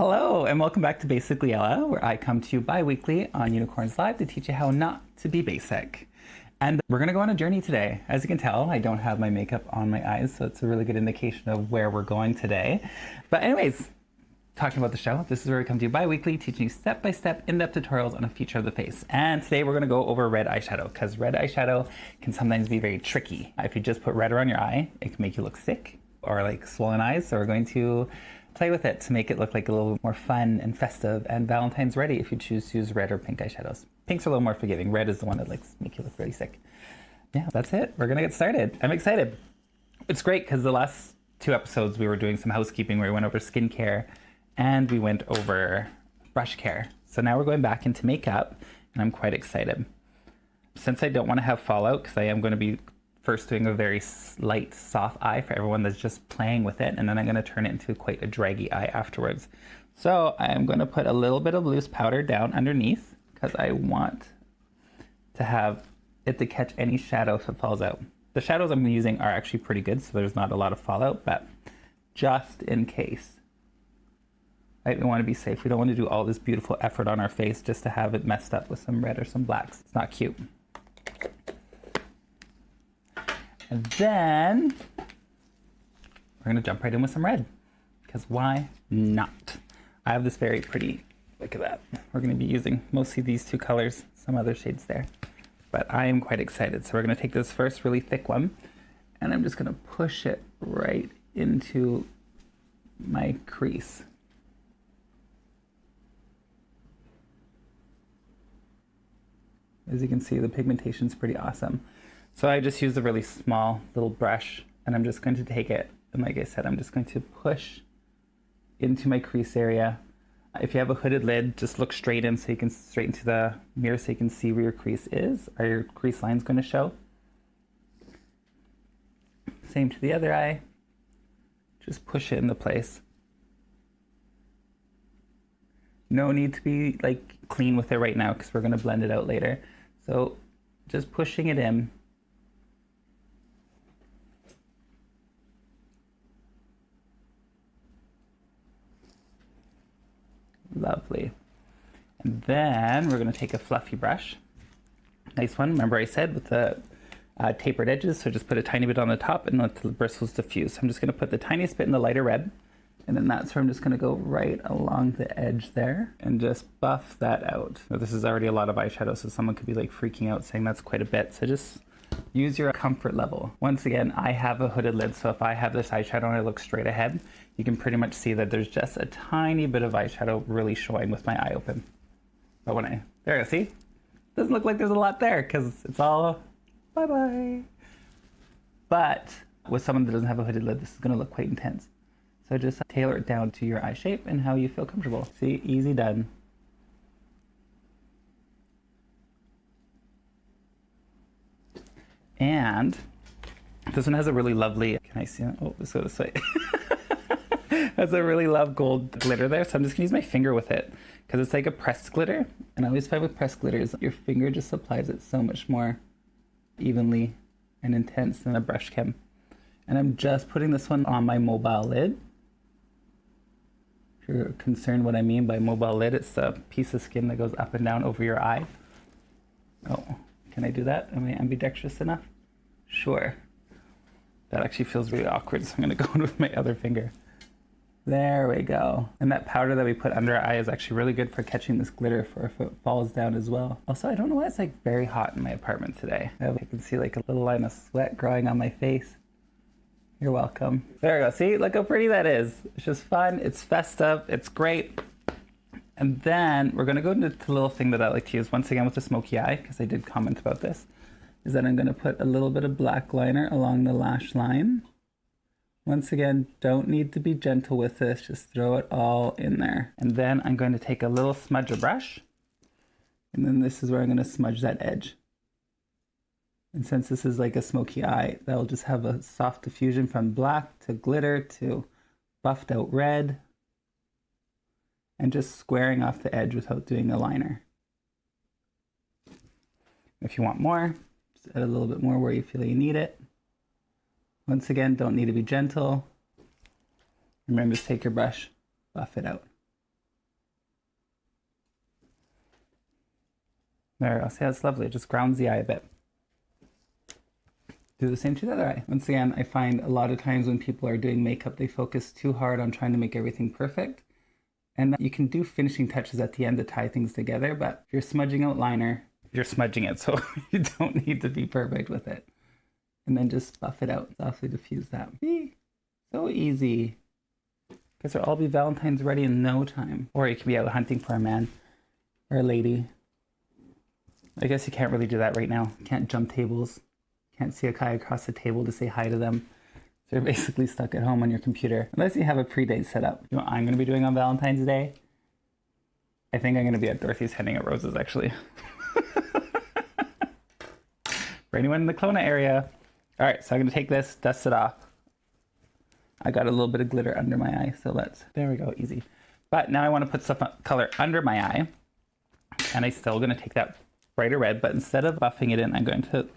Hello, and welcome back to Basically Ella, where I come to you bi-weekly on Unicorns Live to teach you how not to be basic. And we're going to go on a journey today. As you can tell, I don't have my makeup on my eyes, so it's a really good indication of where we're going today. But anyways, talking about the show, this is where we come to you bi-weekly, teaching you step-by-step, in-depth tutorials on a feature of the face. And today we're going to go over red eyeshadow, because red eyeshadow can sometimes be very tricky. If you just put red around your eye, it can make you look sick or like swollen eyes, so we're going to play with it to make it look like a little more fun and festive, and Valentine's ready if you choose to use red or pink eyeshadows. Pink's are a little more forgiving. Red is the one that likes make you look really sick. Yeah, that's it. We're gonna get started. I'm excited. It's great because the last two episodes we were doing some housekeeping where we went over skincare and we went over brush care. So now we're going back into makeup and I'm quite excited. Since I don't want to have fallout, because I am going to be first doing a very light, soft eye for everyone that's just playing with it, and then I'm going to turn it into quite a draggy eye afterwards. So I'm going to put a little bit of loose powder down underneath because I want to have it to catch any shadow if it falls out. The shadows I'm using are actually pretty good, so there's not a lot of fallout, but just in case. Right, we want to be safe. We don't want to do all this beautiful effort on our face just to have it messed up with some red or some blacks. It's not cute. And then we're going to jump right in with some red, because why not? I have this very pretty, look at that. We're going to be using mostly these two colors, some other shades there, but I am quite excited. So we're going to take this first really thick one, and I'm just going to push it right into my crease. As you can see, the pigmentation is pretty awesome. So I just used a really small little brush, and I'm just going to take it, and like I said, I'm just going to push into my crease area. If you have a hooded lid, just look straight in so you can straight into the mirror so you can see where your crease is, or your crease line's going to show. Same to the other eye. Just push it into place. No need to be like clean with it right now because we're going to blend it out later. So just pushing it in. Lovely. And then we're going to take a fluffy brush. Nice one. Remember I said with the tapered edges, so just put a tiny bit on the top and let the bristles diffuse. So I'm just going to put the tiniest bit in the lighter red, and then that's where I'm just going to go right along the edge there and just buff that out. Now, this is already a lot of eyeshadow, so someone could be like freaking out saying that's quite a bit. So just use your comfort level. Once again, I have a hooded lid, so if I have this eyeshadow and I look straight ahead, you can pretty much see that there's just a tiny bit of eyeshadow really showing with my eye open. But when there you go, see? Doesn't look like there's a lot there because it's all bye-bye. But with someone that doesn't have a hooded lid, this is gonna look quite intense. So just tailor it down to your eye shape and how you feel comfortable. See, easy done. And this one has a really lovely, can I see that? Oh, let's go this way. Has a really love gold glitter there. So I'm just gonna use my finger with it because it's like a pressed glitter. And I always find with pressed glitters, your finger just applies it so much more evenly and intense than a brush can. And I'm just putting this one on my mobile lid. If you're concerned what I mean by mobile lid, it's the piece of skin that goes up and down over your eye. Oh, can I do that? Am I ambidextrous enough? Sure. That actually feels really awkward, so I'm gonna go in with my other finger. There we go. And that powder that we put under our eye is actually really good for catching this glitter for if it falls down as well. Also, I don't know why it's like very hot in my apartment today. I can see like a little line of sweat growing on my face. You're welcome. There we go. See, look how pretty that is. It's just fun. It's festive. It's great. And then we're going to go into the little thing that I like to use once again with the smoky eye, because I did comment about this, is that I'm going to put a little bit of black liner along the lash line. Once again, don't need to be gentle with this. Just throw it all in there. And then I'm going to take a little smudger brush. And then this is where I'm going to smudge that edge. And since this is like a smoky eye, that'll just have a soft diffusion from black to glitter to buffed out red. And just squaring off the edge without doing a liner. If you want more, just add a little bit more where you feel you need it. Once again, don't need to be gentle. Remember, just take your brush, buff it out. There, I'll see that's lovely. It just grounds the eye a bit. Do the same to the other eye. Once again, I find a lot of times when people are doing makeup, they focus too hard on trying to make everything perfect. And you can do finishing touches at the end to tie things together, but if you're smudging out liner, you're smudging it, so you don't need to be perfect with it. And then just buff it out, softly diffuse that. See? So easy. Guys will all be Valentine's ready in no time. Or you can be out hunting for a man or a lady. I guess you can't really do that right now. You can't jump tables. Can't see a guy across the table to say hi to them. So you're basically stuck at home on your computer. Unless you have a pre-date set up. You know what I'm going to be doing on Valentine's Day? I think I'm going to be at Dorothy's handing out roses, actually. For anyone in the Kelowna area. All right, so I'm going to take this, dust it off. I got a little bit of glitter under my eye, so there we go, easy. But now I want to put some color under my eye. And I'm still going to take that brighter red, but instead of buffing it in, I'm going to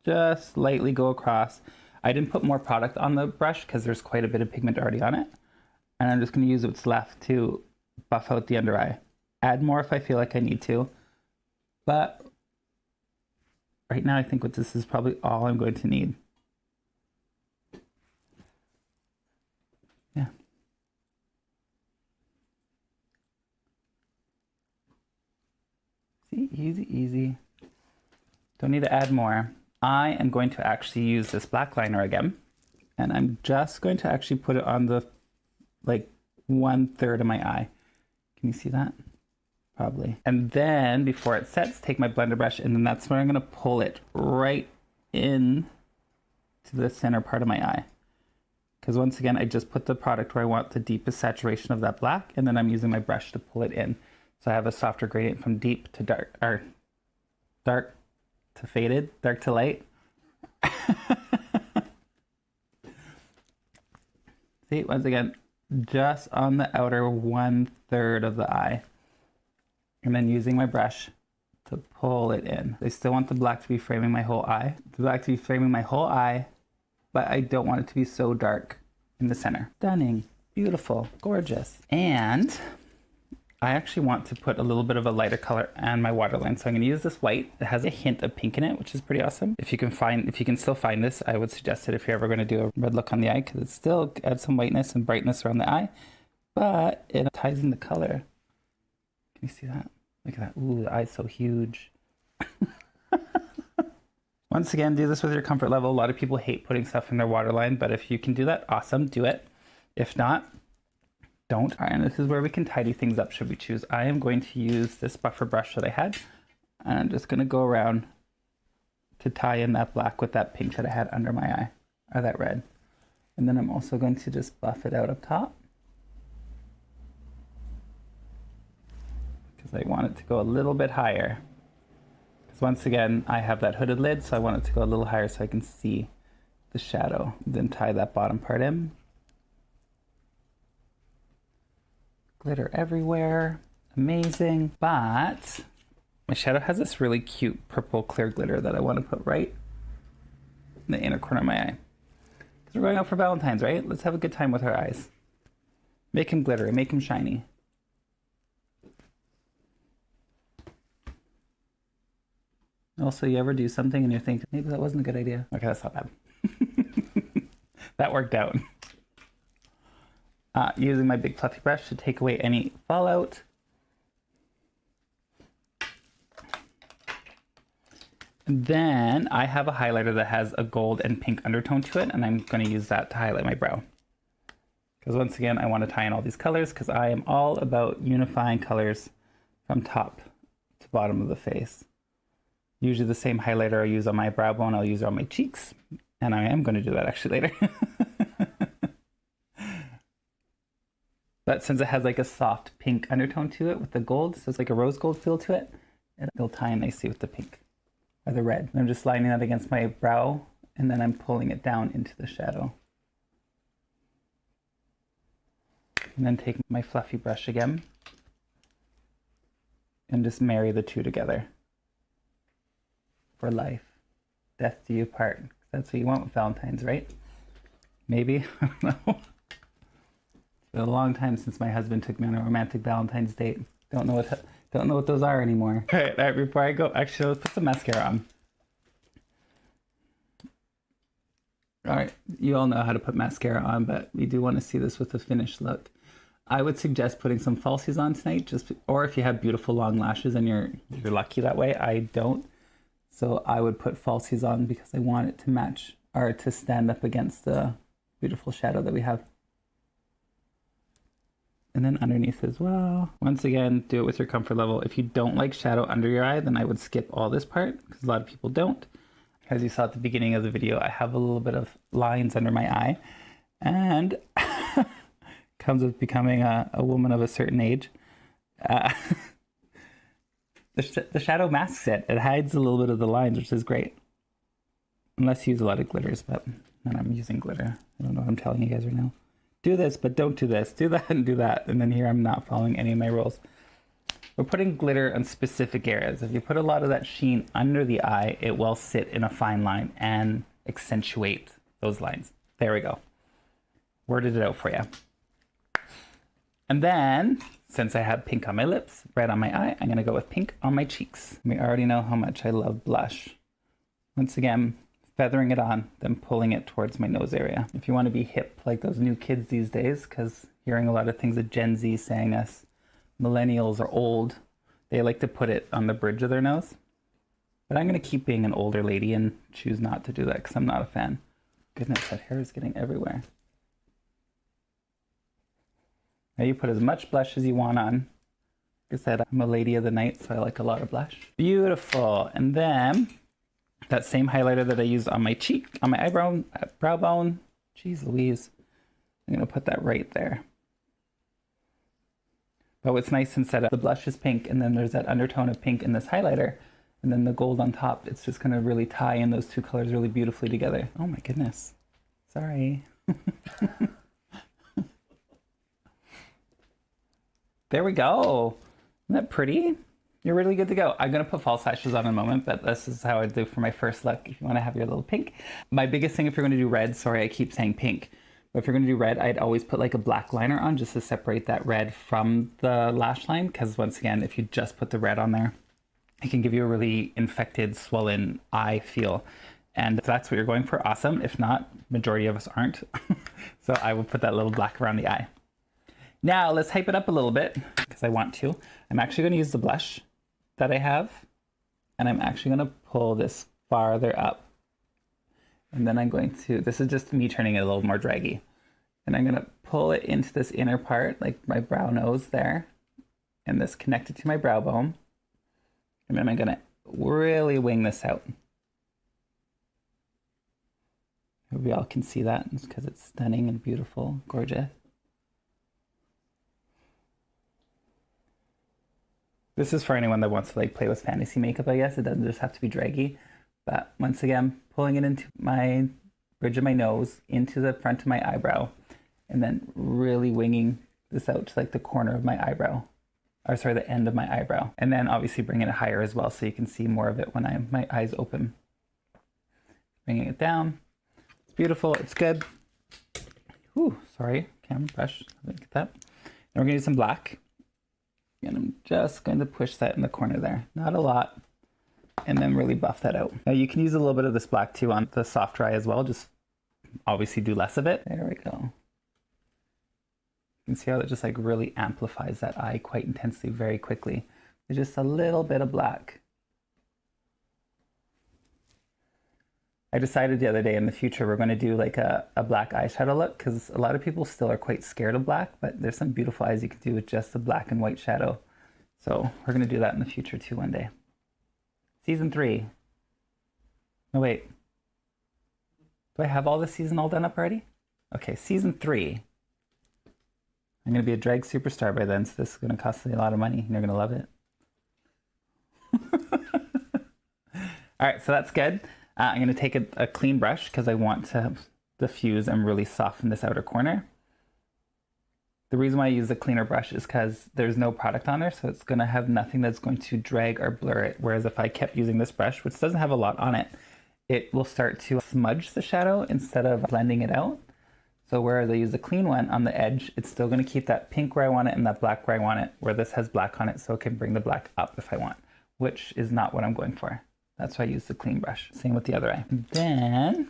just lightly go across. I didn't put more product on the brush because there's quite a bit of pigment already on it. And I'm just going to use what's left to buff out the under eye. Add more if I feel like I need to. But right now I think this is probably all I'm going to need. Yeah. See, easy, easy. Don't need to add more. I am going to actually use this black liner again, and I'm just going to actually put it on the, like, 1/3 of my eye. Can you see that? Probably. And then, before it sets, take my blender brush, and then that's where I'm going to pull it right in to the center part of my eye. Because once again, I just put the product where I want the deepest saturation of that black, and then I'm using my brush to pull it in. So I have a softer gradient from deep to dark, or dark to faded, dark to light. See, once again, just on the outer 1/3 of the eye. And then using my brush to pull it in. I still want the black to be framing my whole eye. The black to be framing my whole eye, but I don't want it to be so dark in the center. Stunning, beautiful, gorgeous. And I actually want to put a little bit of a lighter color on my waterline. So I'm going to use this white. It has a hint of pink in it, which is pretty awesome. If you can still find this, I would suggest it if you're ever going to do a red look on the eye, because it still adds some whiteness and brightness around the eye, but it ties in the color. Can you see that? Look at that. Ooh, the eye's so huge. Once again, do this with your comfort level. A lot of people hate putting stuff in their waterline, but if you can do that, awesome, do it. If not, don't. All right, and this is where we can tidy things up should we choose. I am going to use this buffer brush that I had, and I'm just going to go around to tie in that black with that pink that I had under my eye, or that red. And then I'm also going to just buff it out up top, because I want it to go a little bit higher. Because once again, I have that hooded lid, so I want it to go a little higher so I can see the shadow. Then tie that bottom part in. Glitter everywhere, amazing. But my shadow has this really cute purple clear glitter that I want to put right in the inner corner of my eye. Because we're going out for Valentine's, right? Let's have a good time with our eyes. Make him glittery, make him shiny. Also, you ever do something and you're thinking, maybe that wasn't a good idea? Okay, that's not bad. That worked out. Using my big fluffy brush to take away any fallout. And then I have a highlighter that has a gold and pink undertone to it, and I'm going to use that to highlight my brow. Because once again, I want to tie in all these colors because I am all about unifying colors from top to bottom of the face. Usually the same highlighter I use on my brow bone, I'll use on my cheeks. And I am going to do that actually later. But since it has like a soft pink undertone to it with the gold, so it's like a rose gold feel to it, it'll tie in nicely with the pink or the red. And I'm just lining that against my brow, and then I'm pulling it down into the shadow. And then take my fluffy brush again and just marry the two together. For life. Death do you part. That's what you want with Valentine's, right? Maybe? I don't know. It's been a long time since my husband took me on a romantic Valentine's date. Don't know Don't know what those are anymore. All right, before I go, actually, let's put some mascara on. All right, you all know how to put mascara on, but we do want to see this with a finished look. I would suggest putting some falsies on tonight, or if you have beautiful long lashes and you're lucky that way. I don't, so I would put falsies on because I want it to match or to stand up against the beautiful shadow that we have. And then underneath as well. Once again, do it with your comfort level. If you don't like shadow under your eye, then I would skip all this part because a lot of people don't. As you saw at the beginning of the video, I have a little bit of lines under my eye, and comes with becoming a woman of a certain age. The shadow masks it. It hides a little bit of the lines, which is great. Unless you use a lot of glitters, but then I'm using glitter. I don't know what I'm telling you guys right now. Do this, but don't do this. Do that and do that. And then here I'm not following any of my rules. We're putting glitter on specific areas. If you put a lot of that sheen under the eye, it will sit in a fine line and accentuate those lines. There we go. Worded it out for you. And then, since I have pink on my lips, red on my eye, I'm gonna go with pink on my cheeks. We already know how much I love blush. Once again, feathering it on, then pulling it towards my nose area. If you want to be hip like those new kids these days, because hearing a lot of things that Gen Z saying us millennials are old, they like to put it on the bridge of their nose. But I'm going to keep being an older lady and choose not to do that because I'm not a fan. Goodness, that hair is getting everywhere. Now you put as much blush as you want on. Like I said, I'm a lady of the night, so I like a lot of blush. Beautiful. And then that same highlighter that I used on my cheek, on my eyebrow, brow bone. Jeez Louise. I'm going to put that right there. But what's nice, instead of the blush is pink and then there's that undertone of pink in this highlighter and then the gold on top, it's just going to really tie in those two colors really beautifully together. Oh my goodness. Sorry. There we go. Isn't that pretty? You're really good to go. I'm going to put false lashes on in a moment, but this is how I do for my first look. If you want to have your little pink. My biggest thing, if you're going to do red, sorry, I keep saying pink. But if you're going to do red, I'd always put like a black liner on just to separate that red from the lash line. Because once again, if you just put the red on there, it can give you a really infected, swollen eye feel. And if that's what you're going for, awesome. If not, majority of us aren't. So I will put that little black around the eye. Now let's hype it up a little bit because I want to. I'm actually going to use the blush that I have. And I'm actually going to pull this farther up. And then I'm going to, this is just me turning it a little more draggy. And I'm going to pull it into this inner part, like my brow nose there. And this connected to my brow bone. And then I'm going to really wing this out. Hope we all can see that because it's stunning and beautiful, gorgeous. This is for anyone that wants to like play with fantasy makeup, I guess. It doesn't just have to be draggy. But once again, pulling it into my bridge of my nose, into the front of my eyebrow, and then really winging this out to like the corner of my eyebrow, or sorry, the end of my eyebrow. And then obviously bringing it higher as well so you can see more of it when my eyes open. Bringing it down. It's beautiful, it's good. Ooh, sorry, camera brush, let me get that. And we're gonna use some black. And I'm just going to push that in the corner there. Not a lot. And then really buff that out. Now you can use a little bit of this black too on the soft eye as well. Just obviously do less of it. There we go. You can see how it just like really amplifies that eye quite intensely very quickly. There's just a little bit of black. I decided the other day in the future we're going to do like a black eyeshadow look because a lot of people still are quite scared of black, but there's some beautiful eyes you can do with just the black and white shadow. So we're going to do that in the future too one day. Season 3. No, wait. Do I have all this season all done up already? Okay, season 3. I'm going to be a drag superstar by then, so this is going to cost me a lot of money and you're going to love it. All right, so that's good. I'm going to take a clean brush because I want to diffuse and really soften this outer corner. The reason why I use a cleaner brush is because there's no product on there, so it's going to have nothing that's going to drag or blur it. Whereas if I kept using this brush, which doesn't have a lot on it, it will start to smudge the shadow instead of blending it out. So whereas I use the clean one on the edge, it's still going to keep that pink where I want it and that black where I want it, where this has black on it, so it can bring the black up if I want, which is not what I'm going for. That's why I use the clean brush. Same with the other eye. Then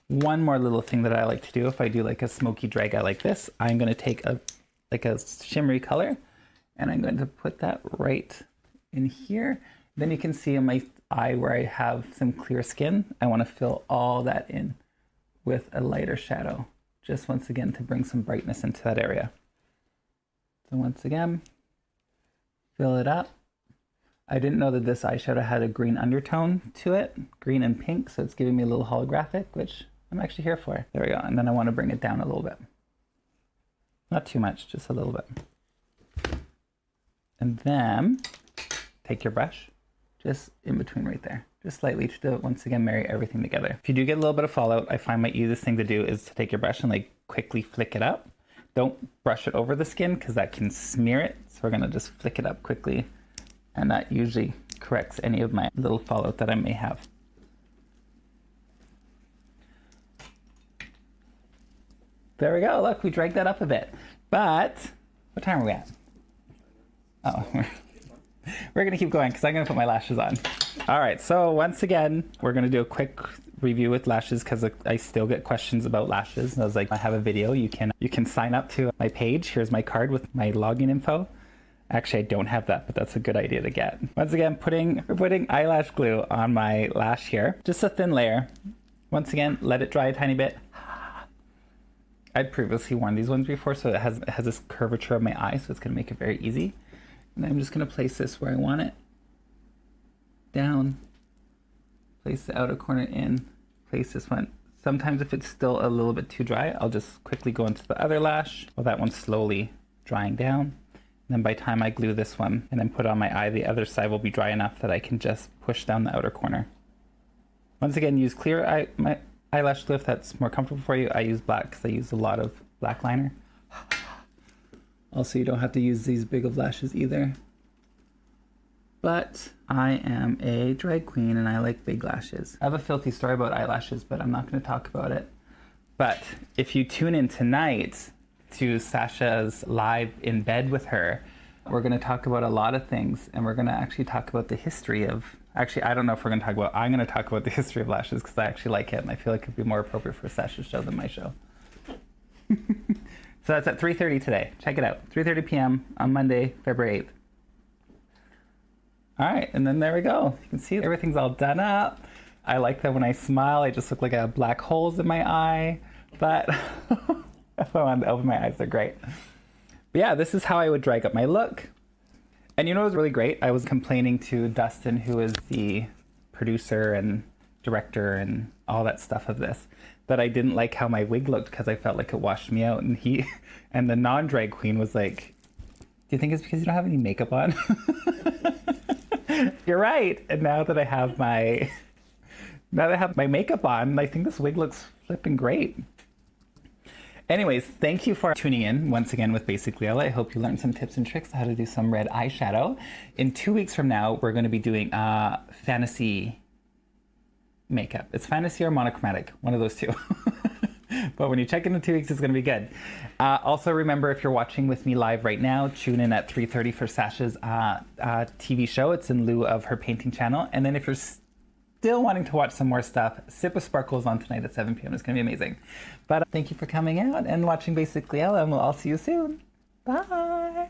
one more little thing that I like to do if I do like a smoky drag eye like this, I'm going to take a shimmery color and I'm going to put that right in here. Then you can see in my eye where I have some clear skin, I want to fill all that in with a lighter shadow, just once again to bring some brightness into that area. So once again, fill it up. I didn't know that this eyeshadow had a green undertone to it, green and pink, so it's giving me a little holographic, which I'm actually here for. There we go, and then I want to bring it down a little bit. Not too much, just a little bit. And then take your brush, just in between right there, just slightly to once again marry everything together. If you do get a little bit of fallout, I find my easiest thing to do is to take your brush and like quickly flick it up. Don't brush it over the skin because that can smear it. So we're gonna just flick it up quickly, and that usually corrects any of my little fallout that I may have. There we go, look, we dragged that up a bit. But, what time are we at? Oh, we're gonna keep going because I'm gonna put my lashes on. All right, so once again, we're gonna do a quick review with lashes because I still get questions about lashes. And I was like, I have a video, you can sign up to my page. Here's my card with my login info. Actually, I don't have that, but that's a good idea to get. Once again, we're putting eyelash glue on my lash here. Just a thin layer. Once again, let it dry a tiny bit. I'd previously worn these ones before, so it has this curvature of my eye, so it's gonna make it very easy. And I'm just gonna place this where I want it. Down. Place the outer corner in. Place this one. Sometimes if it's still a little bit too dry, I'll just quickly go into the other lash while that one's slowly drying down. And then by the time I glue this one and then put on my eye, the other side will be dry enough that I can just push down the outer corner. Once again, use clear my eyelash glue if that's more comfortable for you. I use black because I use a lot of black liner. Also, you don't have to use these big of lashes either. But I am a drag queen and I like big lashes. I have a filthy story about eyelashes, but I'm not going to talk about it. But if you tune in tonight to Sasha's live in bed with her, we're going to talk about a lot of things, and we're going to actually talk about the history of, actually, I don't know if we're going to talk about, I'm going to talk about the history of lashes because I actually like it and I feel like it'd be more appropriate for Sasha's show than my show. So that's at 3:30 today. Check it out. 3:30 p.m. on Monday, February 8th. All right, and then there we go. You can see everything's all done up. I like that when I smile, I just look like I have black holes in my eye, but if I want to open my eyes, they're great. But yeah, this is how I would drag up my look. And you know what was really great? I was complaining to Dustin, who is the producer and director and all that stuff of this, that I didn't like how my wig looked because I felt like it washed me out. And he and the non-drag queen was like, do you think it's because you don't have any makeup on? You're right. And now that I have my makeup on, I think this wig looks flipping great. Anyways, thank you for tuning in once again with Basically Ella. I hope you learned some tips and tricks on how to do some red eyeshadow. In 2 weeks from now, we're going to be doing fantasy makeup. It's fantasy or monochromatic, one of those two. But when you check in 2 weeks, it's going to be good. Also, remember, if you're watching with me live right now, tune in at 3:30 for Sasha's TV show. It's in lieu of her painting channel. And then if you're still wanting to watch some more stuff, Sip with Sparkles on tonight at 7 p.m. It's going to be amazing. But thank you for coming out and watching Basically Ella, and we'll all see you soon. Bye.